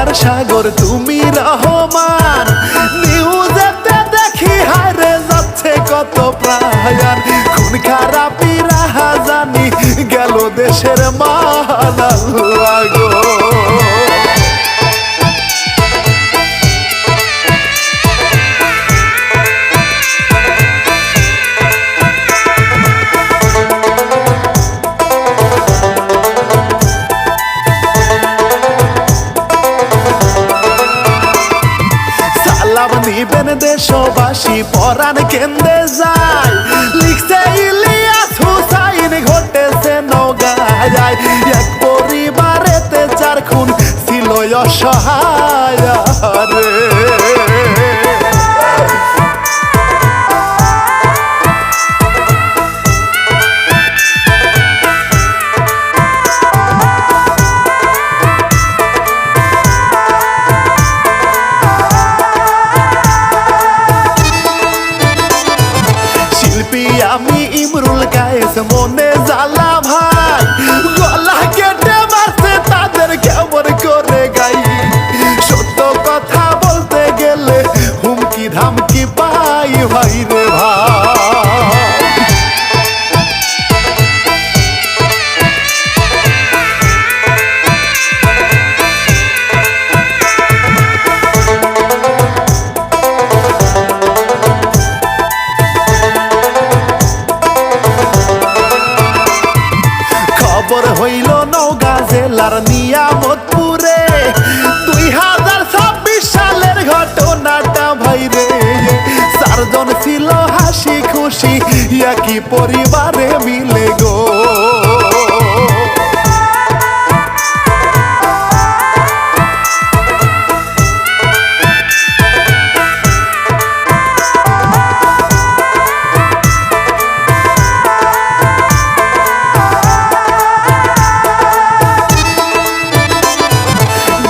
মায়ার সাগর তুমি রহমান। নিউজেতে দেখি হায়রে যাচ্ছে কত প্রাণ, খুন খারাপি রাহা জানি গেল দেশের মান। আল্লাহ গো নিবেন দেশবাসী পরাণ কেন্দ্রে যায়, লিখছে ইলিয়াস হুসাইন ঘটেছে নওগাঁয়। এক পরিবারেতে 4 খুন ছিল অসহায় রে। আমি ইমরুল গায়েস মনে জ্বালা ভাই, গলা কেটে মারছে তাদের কেমন করে গাই। সত্য কথা বলতে গেলে হুমকি ধামকি পাই ভাই রে ভাই। হইল নওগাঁ জেলার নিয়ামতপুরে 2026 সালের ঘটনাটা ভাইরে। 4 জন ছিল হাসি খুশি একই পরিবারে মিলে গো।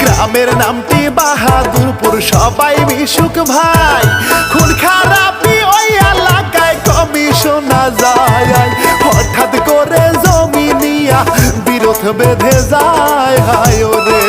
গ্রামের নামটি বাহাদুরপুর, সবাই মিশুক ভাই। খুন খারাপি ওই এলাকায় কমই শোনা যায়, হঠাৎ করে জমি নিয়া বিরোধ বেঁধে যায় হায় রে।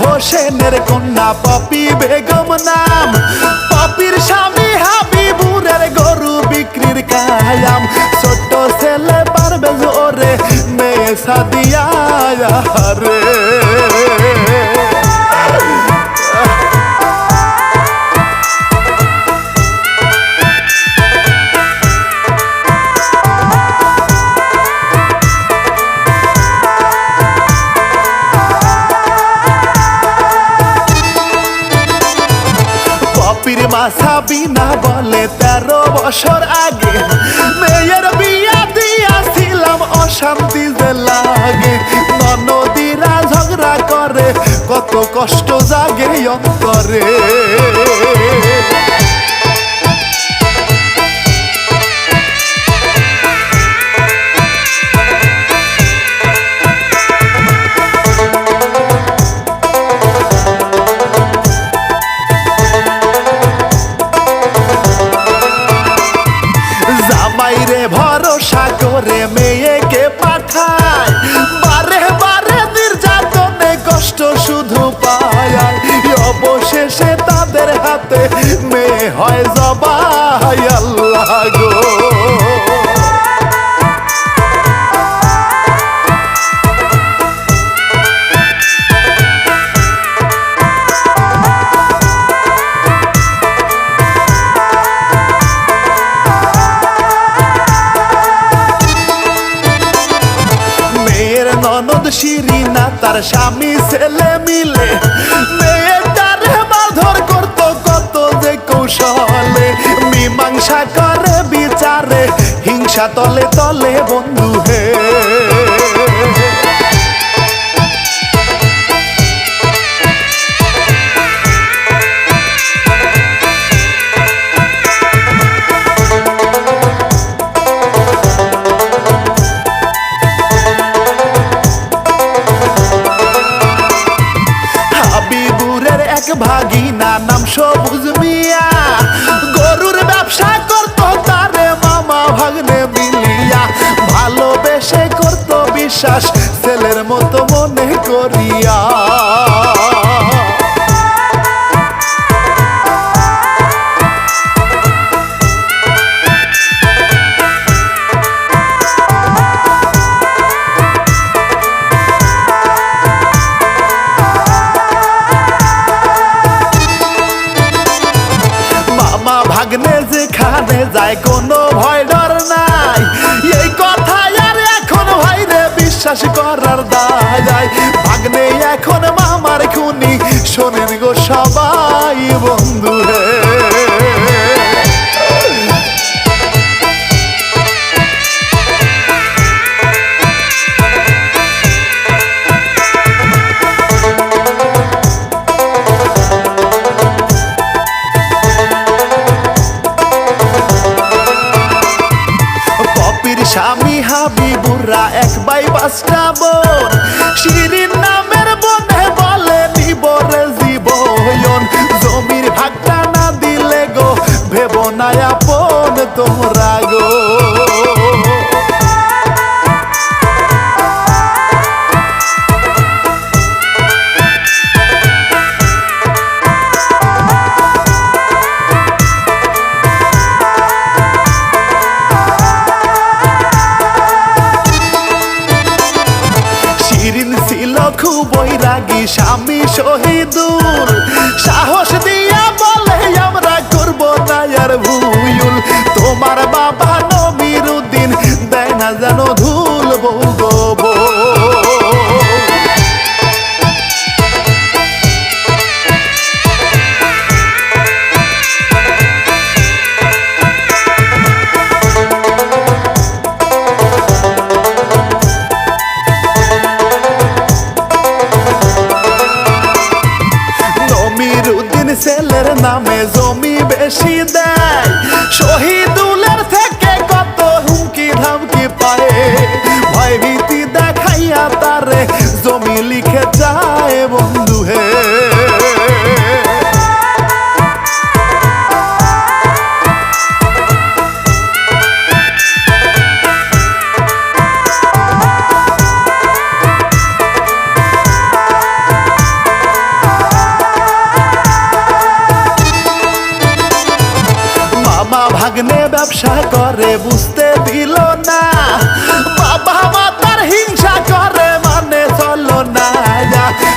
হোসেনের কন্যা পপি বেগম নাম, পপির স্বামী হাবিবুরের গরু বিক্রির কায়াম। ছোট্ট ছেলে পারভেজ ওরে মেয়ে সাদিয়া রে। পপির মাসা বিনা বলে 13 বছর আগে মেয়ের বিয়া দিয়াছিলাম, অশান্তি যে লাগে। ননদীরা ঝগড়া করে কত কষ্ট জাগে অন্তরে। জামাইরে ভরসা করে মেয়েকে পাঠায়, বারে বারে নির্যাতনে কষ্ট শুধু পায়। অবশেষে তাদের হাতে মেয়ে হয় জবাই। আল্লাহ গো ননদ শিরিনা তার স্বামী ছেলে মিলে মেয়েটারে মারধর করত কত যে কৌশলে। মীমাংসা করে বিচারে হিংসা তলে তলে বন্ধু হে। মিয়া গরুর ব্যবসা করতো তারে মামা ভাগ্নে মিলিয়া ভালোবেসে করতো বিশ্বাস ছেলের মতো মনে করিয়া ভাগ্নে যেখানে যায় কোনো ভয় ডর নাই এই কথা আর এখন ভাইরে বিশ্বাস করার দায় ভাগ্নে এখন মামার খুনি শোনেন গো সবাই বন্ধু রে স্বামী হাবিবুরা এক বাই পাঁচটা বোন শিরিন নামের বনে বলে নিবরে জীবন জমির ভাগটা না দিলে গো ভেব না আপন তোমরা গো খুবই রাগী স্বামী শহীদুল সাহস দিয়া বলে আমরা করব না আর ভুল তোমার বাবা নমিরুদ্দিন দেয় না যেন ধুল বলবো ছেলের নামে জমি বেশি দেয় শহীদুলের থেকে কত হুমকি ধামকি পায় ভয় ভীতি দেখাইয়া তারে জমি লিখে যায় বন্ধু হে ভাগ্নে ব্যবসা করে বুঝতে দিল না বাবা মা তার হিংসা করে মানে চলো না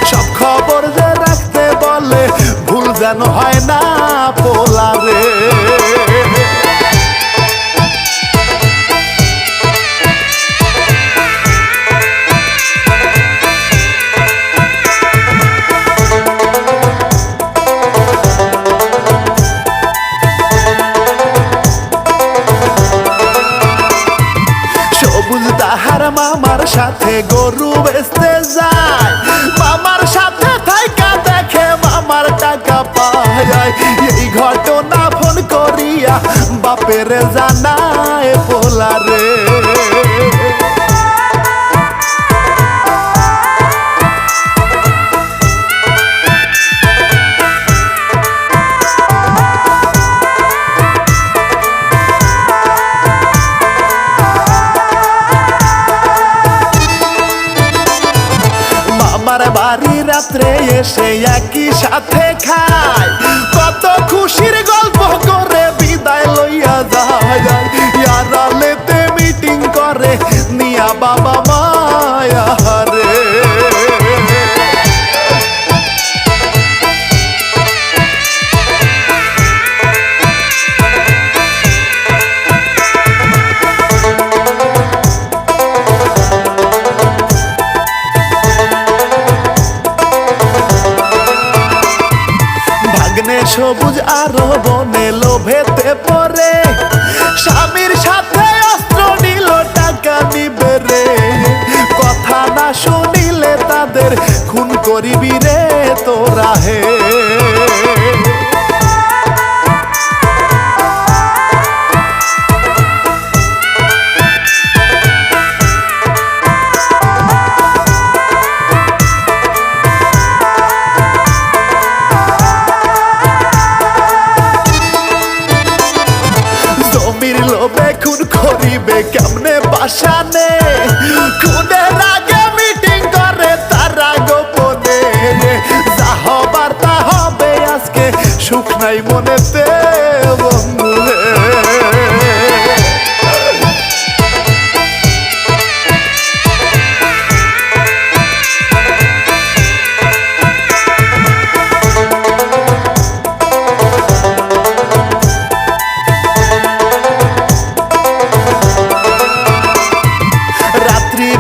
সব খবর যে রাখতে বলে ভুল যেন হয় না পোলারে তাহার মামার সাথে গরু বেচতে যায় মামার সাথে থাইকা দেখে মামার টাকা পায় এই ঘটনা ফোন করিয়া বাপের জানায় পোলারে বাড়ি রাত্রে এসে একই সাথে খায় কত খুশির গল্প করে বিদায় লইয়া যায় আড়ালেতে মিটিং করে নিয়া বাবা মায়া রে সবুজ আরো বনে লোভেতে পড়ে স্বামীর সাথে অস্ত্র নিল টাকা নিবে রে কথা না শুনিলে তাদের খুন করিবি রে তোরা হে করিবে কেমনে পাশানে খুনের আগে মিটিং করে তারা গোপনে যা হবার তা হবে আজকে সুখ নাই মনেতে বন্ধু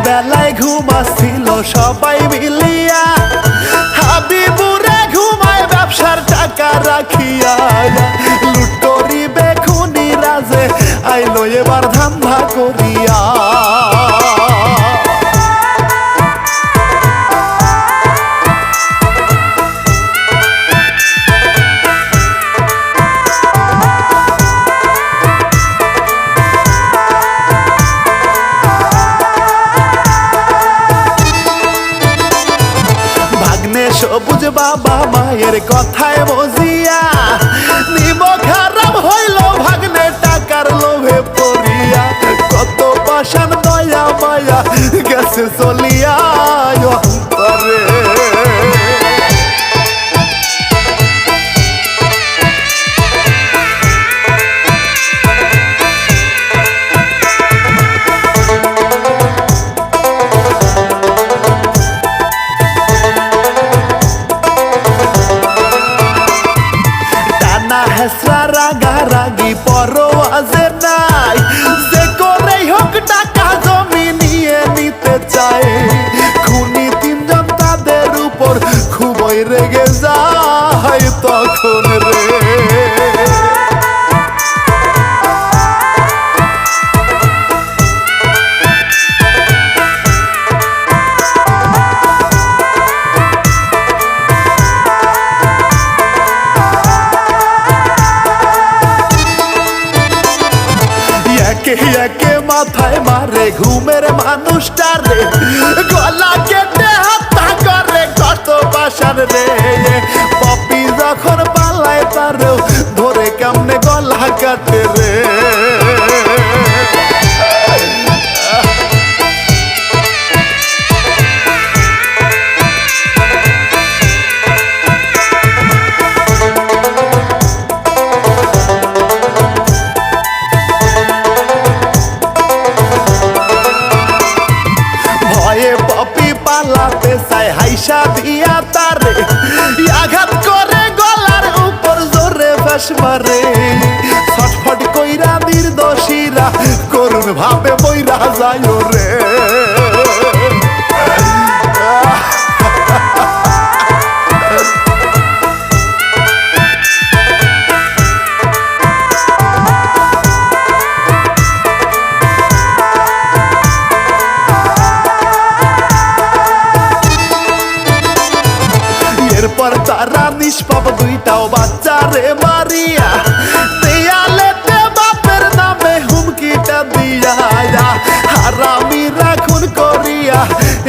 বেলায় ঘুমাচ্ছিল সবাই মিলিয়া হাবিবুরে ঘুমায় ব্যবসার টাকা রাখিয়া লুট করিবে খুনি রাজে আইলো এবার ধান্দা করিয়া সবুজ বাবা মায়ের কথায় বজিয়া নিম খারাপ হইল ভাগ্নে টাকার লোভে পড়িয়া কত পাষাণ দয়া মায়া গেছে চলিয়া অন্তরে রাগারাগি পরোয়াজে নাই যে করেই হোক টাকা জমি নিয়ে নিতে চায় খুনি তিনজন তাদের উপর খুবই রেগে যায় তখন রে একে মাথায় মারে ঘুমের মানুষটারে গলা কেটে হত্যা করে কত পাশার রে পপি যখন পালায় তারেও ধরে কেমনে গলা কাটে রে পালাতে চায় হাইসা দিয়া তারে আঘাত করে গলার উপর জোরে ফাঁস মারে ছটফট কইরা নির্দোষীরা করুণ ভাবে বইরা যায় রে এরপর তারা নিষ্পাপ দুইটাও বাচ্চারে মারিয়া দেয়ালেতে বাপের নামে হুমকিটা দিয়া হারামিরা খুন করিয়া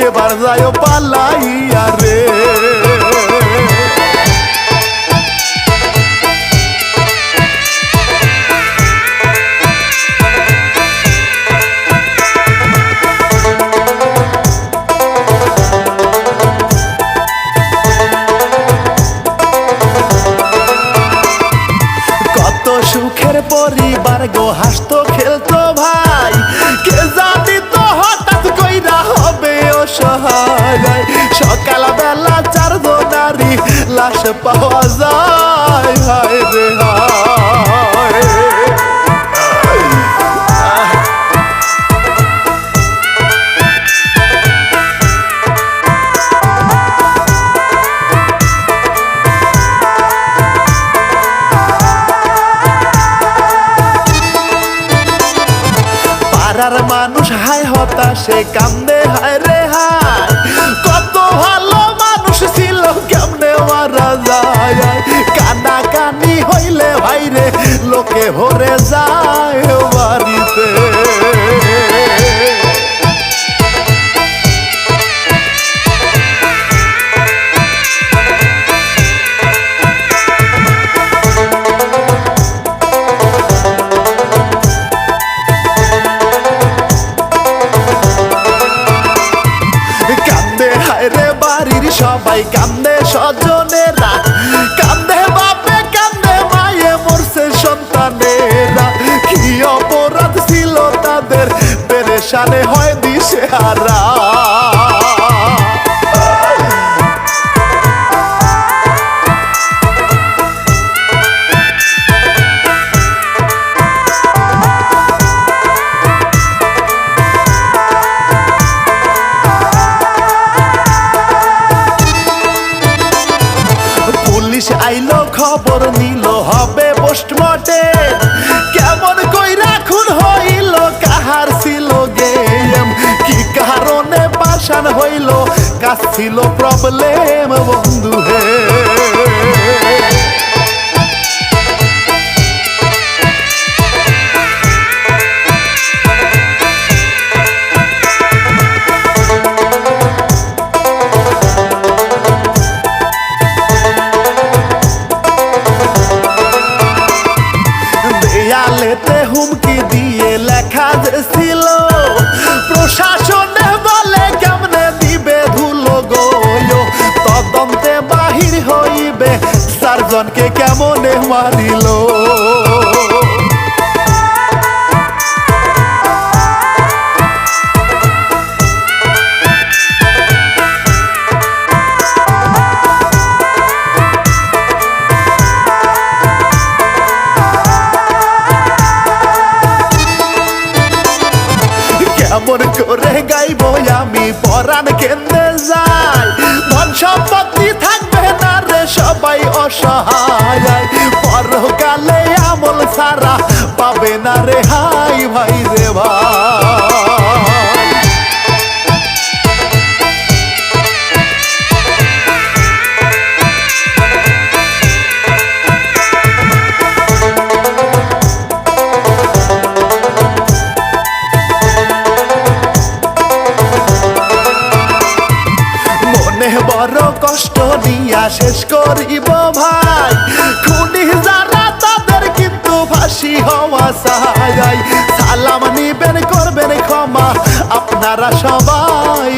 এবার যায় পালাইয়া রে সুখের পরিবার গো হাসতো খেলতো ভাই কে জানি তো হঠাৎ কইরা হবে অসহায় সকাল বেলা চার নারী লাশ পাওয়া যায় হায় রে হায় মানুষ হায় হতাশে কান্দে হায় রে হায় কত ভালো মানুষ ছিল কেমনে মারা যায় কানা কানি হইলে ভাইরে লোকে ভরে যায় বাড়িতে ময়দানে হয় দিশেহারা। পুলিশ আইলো খবর নিল হবে পোস্টমর্টেম, কেমন কইরা খুন হইল কাহার ছিল গেম, কি কারণে পাশান হইল কাজ ছিল প্রবলেম বন্ধু হে। দেয়ালেতে হুমকি দিয়ে লেখা যে ছিল, প্রশাসনে বলে কেমনে দিবে ধুলো গো, তদন্তে বাহির হইবে চারজনকে কেমনে মারিল। কেমন করে গাইব আমি পরাণ কেন্দ্রে যাই, ধন সম্পত্তি থাকবে না রে সবাই অসহায়, পরকালে আমল সারা পাবে না রে হাই ভাই রে ভাই। বড় কষ্ট দিয়া শেষ করিব ভাই, খুনি যারা তাদের কিন্তু ফাঁসি হওয়া চাই, সালাম নিবেন করবেন ক্ষমা আপনারা সবাই।